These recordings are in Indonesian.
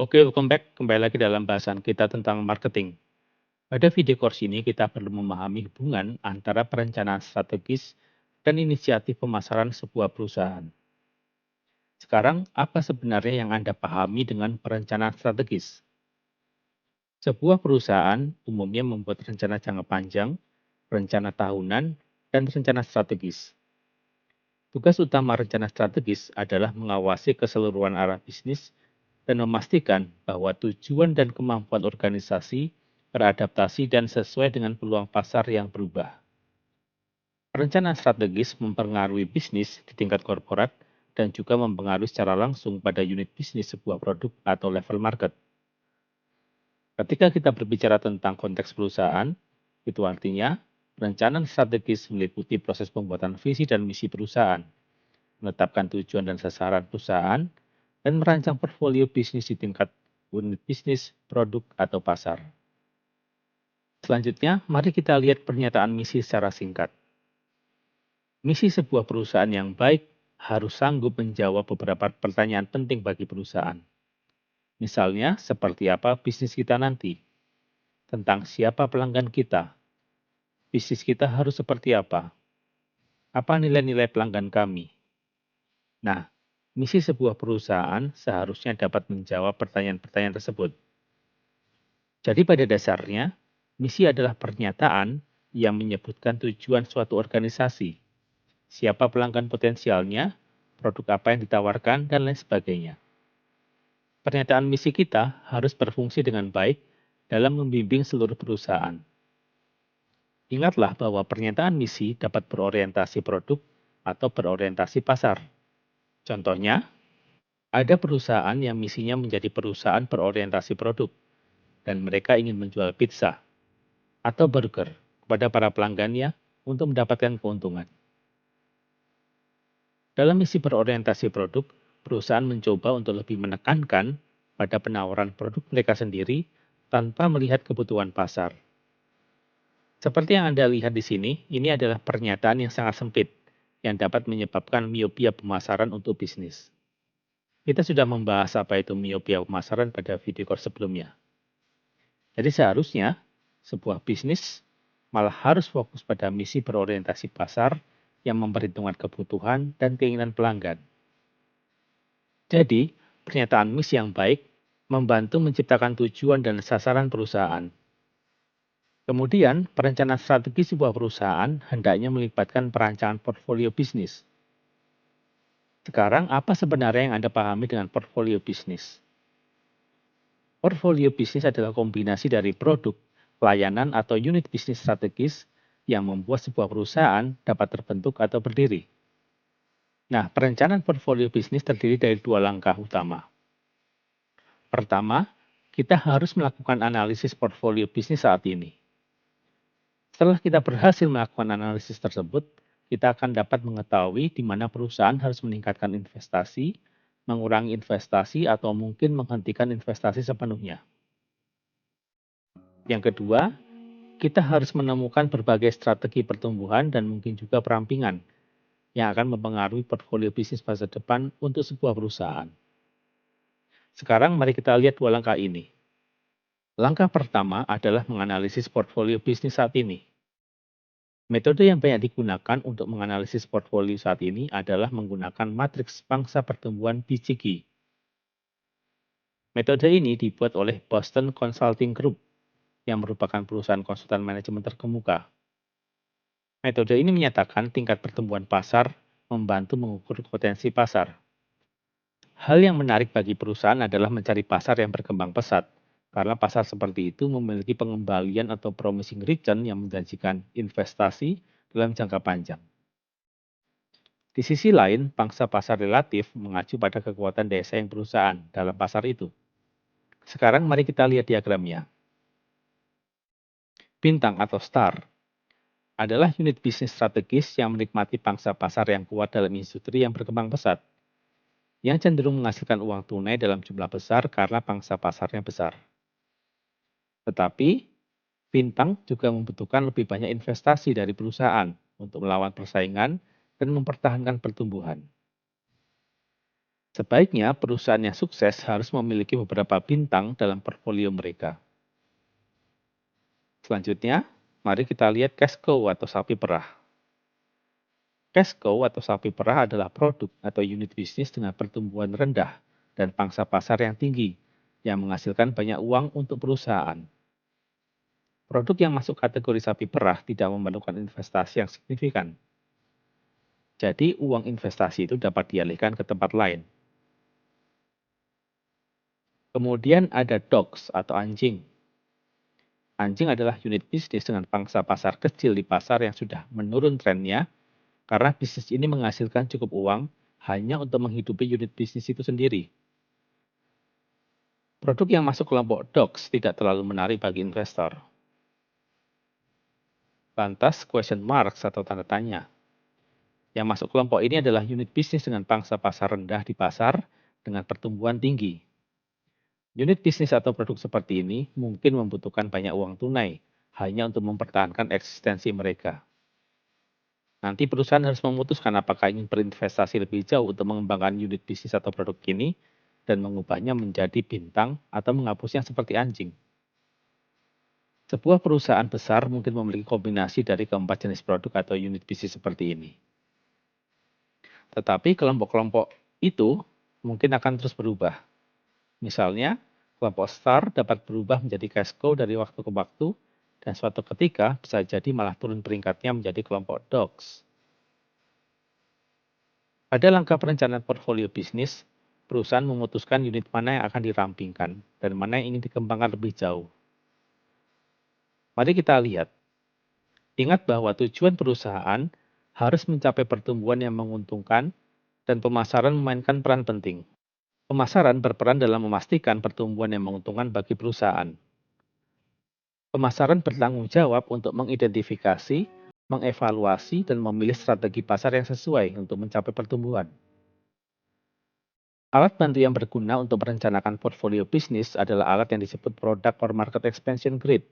Oke, welcome back. Kembali lagi dalam bahasan kita tentang marketing. Pada video course ini, kita perlu memahami hubungan antara perencanaan strategis dan inisiatif pemasaran sebuah perusahaan. Sekarang, apa sebenarnya yang Anda pahami dengan perencanaan strategis? Sebuah perusahaan umumnya membuat rencana jangka panjang, rencana tahunan, dan rencana strategis. Tugas utama rencana strategis adalah mengawasi keseluruhan arah bisnis dan memastikan bahwa tujuan dan kemampuan organisasi beradaptasi dan sesuai dengan peluang pasar yang berubah. Perencanaan strategis mempengaruhi bisnis di tingkat korporat dan juga mempengaruhi secara langsung pada unit bisnis sebuah produk atau level market. Ketika kita berbicara tentang konteks perusahaan, itu artinya perencanaan strategis meliputi proses pembuatan visi dan misi perusahaan, menetapkan tujuan dan sasaran perusahaan, dan merancang portfolio bisnis di tingkat unit bisnis, produk, atau pasar. Selanjutnya, mari kita lihat pernyataan misi secara singkat. Misi sebuah perusahaan yang baik harus sanggup menjawab beberapa pertanyaan penting bagi perusahaan. Misalnya, seperti apa bisnis kita nanti? Tentang siapa pelanggan kita? Bisnis kita harus seperti apa? Apa nilai-nilai pelanggan kami? Nah, misi sebuah perusahaan seharusnya dapat menjawab pertanyaan-pertanyaan tersebut. Jadi pada dasarnya, misi adalah pernyataan yang menyebutkan tujuan suatu organisasi, siapa pelanggan potensialnya, produk apa yang ditawarkan, dan lain sebagainya. Pernyataan misi kita harus berfungsi dengan baik dalam membimbing seluruh perusahaan. Ingatlah bahwa pernyataan misi dapat berorientasi produk atau berorientasi pasar. Contohnya, ada perusahaan yang misinya menjadi perusahaan berorientasi produk, dan mereka ingin menjual pizza atau burger kepada para pelanggannya untuk mendapatkan keuntungan. Dalam misi berorientasi produk, perusahaan mencoba untuk lebih menekankan pada penawaran produk mereka sendiri tanpa melihat kebutuhan pasar. Seperti yang Anda lihat di sini, ini adalah pernyataan yang sangat sempit yang dapat menyebabkan miopia pemasaran untuk bisnis. Kita sudah membahas apa itu miopia pemasaran pada video course sebelumnya. Jadi seharusnya sebuah bisnis malah harus fokus pada misi berorientasi pasar yang memperhitungkan kebutuhan dan keinginan pelanggan. Jadi, pernyataan misi yang baik membantu menciptakan tujuan dan sasaran perusahaan. Kemudian, perencanaan strategi sebuah perusahaan hendaknya melibatkan perancangan portfolio bisnis. Sekarang, apa sebenarnya yang Anda pahami dengan portfolio bisnis? Portfolio bisnis adalah kombinasi dari produk, pelayanan, atau unit bisnis strategis yang membuat sebuah perusahaan dapat terbentuk atau berdiri. Nah, perencanaan portfolio bisnis terdiri dari dua langkah utama. Pertama, kita harus melakukan analisis portfolio bisnis saat ini. Setelah kita berhasil melakukan analisis tersebut, kita akan dapat mengetahui di mana perusahaan harus meningkatkan investasi, mengurangi investasi, atau mungkin menghentikan investasi sepenuhnya. Yang kedua, kita harus menemukan berbagai strategi pertumbuhan dan mungkin juga perampingan yang akan mempengaruhi portfolio bisnis masa depan untuk sebuah perusahaan. Sekarang mari kita lihat dua langkah ini. Langkah pertama adalah menganalisis portfolio bisnis saat ini. Metode yang banyak digunakan untuk menganalisis portfolio saat ini adalah menggunakan matriks pangsa pertumbuhan BCG. Metode ini dibuat oleh Boston Consulting Group yang merupakan perusahaan konsultan manajemen terkemuka. Metode ini menyatakan tingkat pertumbuhan pasar membantu mengukur potensi pasar. Hal yang menarik bagi perusahaan adalah mencari pasar yang berkembang pesat, karena pasar seperti itu memiliki pengembalian atau promising return yang menjanjikan investasi dalam jangka panjang. Di sisi lain, pangsa pasar relatif mengacu pada kekuatan daya saing perusahaan dalam pasar itu. Sekarang mari kita lihat diagramnya. Bintang atau star adalah unit bisnis strategis yang menikmati pangsa pasar yang kuat dalam industri yang berkembang pesat, yang cenderung menghasilkan uang tunai dalam jumlah besar karena pangsa pasarnya besar. Tetapi, bintang juga membutuhkan lebih banyak investasi dari perusahaan untuk melawan persaingan dan mempertahankan pertumbuhan. Sebaiknya perusahaan yang sukses harus memiliki beberapa bintang dalam portfolio mereka. Selanjutnya, mari kita lihat cash cow atau sapi perah. Cash cow atau sapi perah adalah produk atau unit bisnis dengan pertumbuhan rendah dan pangsa pasar yang tinggi, yang menghasilkan banyak uang untuk perusahaan. Produk yang masuk kategori sapi perah tidak memerlukan investasi yang signifikan. Jadi, uang investasi itu dapat dialihkan ke tempat lain. Kemudian ada dogs atau anjing. Anjing adalah unit bisnis dengan pangsa pasar kecil di pasar yang sudah menurun trennya karena bisnis ini menghasilkan cukup uang hanya untuk menghidupi unit bisnis itu sendiri. Produk yang masuk kelompok dogs tidak terlalu menarik bagi investor. Lantas, question marks atau tanda tanya. Yang masuk kelompok ini adalah unit bisnis dengan pangsa pasar rendah di pasar dengan pertumbuhan tinggi. Unit bisnis atau produk seperti ini mungkin membutuhkan banyak uang tunai hanya untuk mempertahankan eksistensi mereka. Nanti perusahaan harus memutuskan apakah ingin berinvestasi lebih jauh untuk mengembangkan unit bisnis atau produk ini dan mengubahnya menjadi bintang atau menghapusnya seperti anjing. Sebuah perusahaan besar mungkin memiliki kombinasi dari keempat jenis produk atau unit bisnis seperti ini. Tetapi kelompok-kelompok itu mungkin akan terus berubah. Misalnya, kelompok star dapat berubah menjadi cash cow dari waktu ke waktu, dan suatu ketika bisa jadi malah turun peringkatnya menjadi kelompok dogs. Pada langkah perencanaan portfolio bisnis, perusahaan memutuskan unit mana yang akan dirampingkan dan mana yang ingin dikembangkan lebih jauh. Mari kita lihat. Ingat bahwa tujuan perusahaan harus mencapai pertumbuhan yang menguntungkan dan pemasaran memainkan peran penting. Pemasaran berperan dalam memastikan pertumbuhan yang menguntungkan bagi perusahaan. Pemasaran bertanggung jawab untuk mengidentifikasi, mengevaluasi, dan memilih strategi pasar yang sesuai untuk mencapai pertumbuhan. Alat bantu yang berguna untuk merencanakan portfolio bisnis adalah alat yang disebut Product or Market Expansion Grid,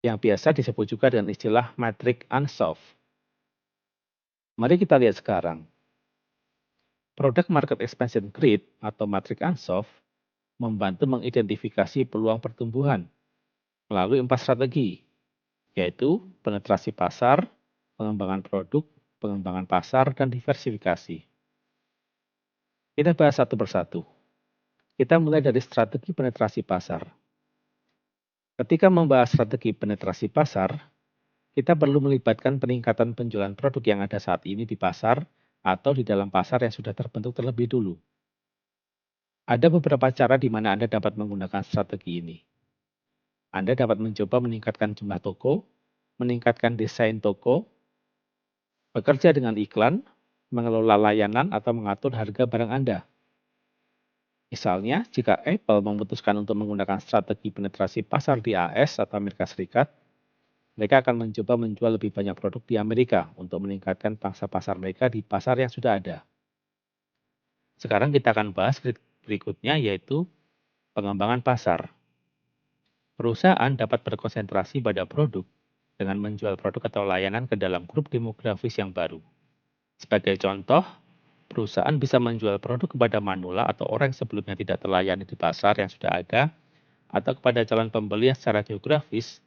yang biasa disebut juga dengan istilah Matrix Ansoff. Mari kita lihat sekarang. Product Market Expansion Grid atau Matrix Ansoff membantu mengidentifikasi peluang pertumbuhan melalui 4 strategi, yaitu penetrasi pasar, pengembangan produk, pengembangan pasar, dan diversifikasi. Kita bahas satu persatu. Kita mulai dari strategi penetrasi pasar. Ketika membahas strategi penetrasi pasar, kita perlu melibatkan peningkatan penjualan produk yang ada saat ini di pasar atau di dalam pasar yang sudah terbentuk terlebih dulu. Ada beberapa cara di mana Anda dapat menggunakan strategi ini. Anda dapat mencoba meningkatkan jumlah toko, meningkatkan desain toko, bekerja dengan iklan, mengelola layanan, atau mengatur harga barang Anda. Misalnya, jika Apple memutuskan untuk menggunakan strategi penetrasi pasar di AS atau Amerika Serikat, mereka akan mencoba menjual lebih banyak produk di Amerika untuk meningkatkan pangsa pasar mereka di pasar yang sudah ada. Sekarang kita akan bahas berikutnya, yaitu pengembangan pasar. Perusahaan dapat berkonsentrasi pada produk dengan menjual produk atau layanan ke dalam grup demografis yang baru. Sebagai contoh, perusahaan bisa menjual produk kepada manula atau orang yang sebelumnya tidak terlayani di pasar yang sudah ada, atau kepada calon pembeli yang secara geografis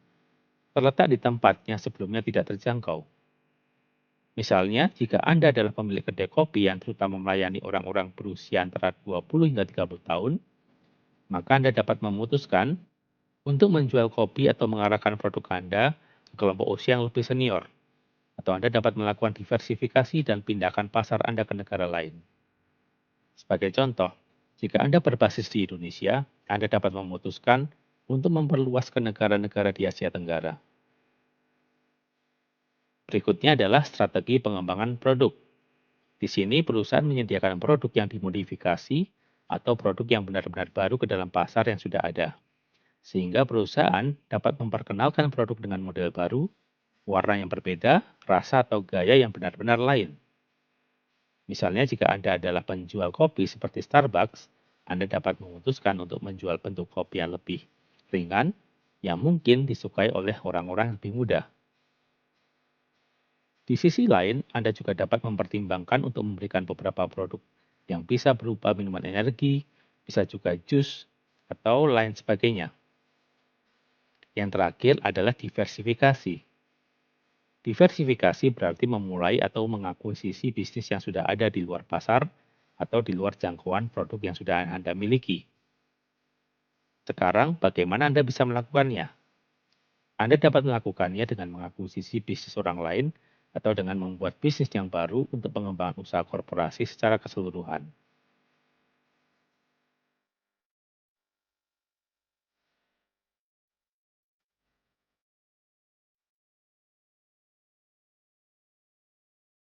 terletak di tempatnya sebelumnya tidak terjangkau. Misalnya, jika Anda adalah pemilik kedai kopi yang terutama melayani orang-orang berusia antara 20 hingga 30 tahun, maka Anda dapat memutuskan untuk menjual kopi atau mengarahkan produk Anda ke kelompok usia yang lebih senior. Atau Anda dapat melakukan diversifikasi dan pindahkan pasar Anda ke negara lain. Sebagai contoh, jika Anda berbasis di Indonesia, Anda dapat memutuskan untuk memperluas ke negara-negara di Asia Tenggara. Berikutnya adalah strategi pengembangan produk. Di sini perusahaan menyediakan produk yang dimodifikasi atau produk yang benar-benar baru ke dalam pasar yang sudah ada. Sehingga perusahaan dapat memperkenalkan produk dengan model baru, warna yang berbeda, rasa atau gaya yang benar-benar lain. Misalnya jika Anda adalah penjual kopi seperti Starbucks, Anda dapat memutuskan untuk menjual bentuk kopi yang lebih ringan, yang mungkin disukai oleh orang-orang yang lebih muda. Di sisi lain, Anda juga dapat mempertimbangkan untuk memberikan beberapa produk yang bisa berupa minuman energi, bisa juga jus, atau lain sebagainya. Yang terakhir adalah diversifikasi. Diversifikasi berarti memulai atau mengakuisisi bisnis yang sudah ada di luar pasar atau di luar jangkauan produk yang sudah Anda miliki. Sekarang, bagaimana Anda bisa melakukannya? Anda dapat melakukannya dengan mengakuisisi bisnis orang lain atau dengan membuat bisnis yang baru untuk pengembangan usaha korporasi secara keseluruhan.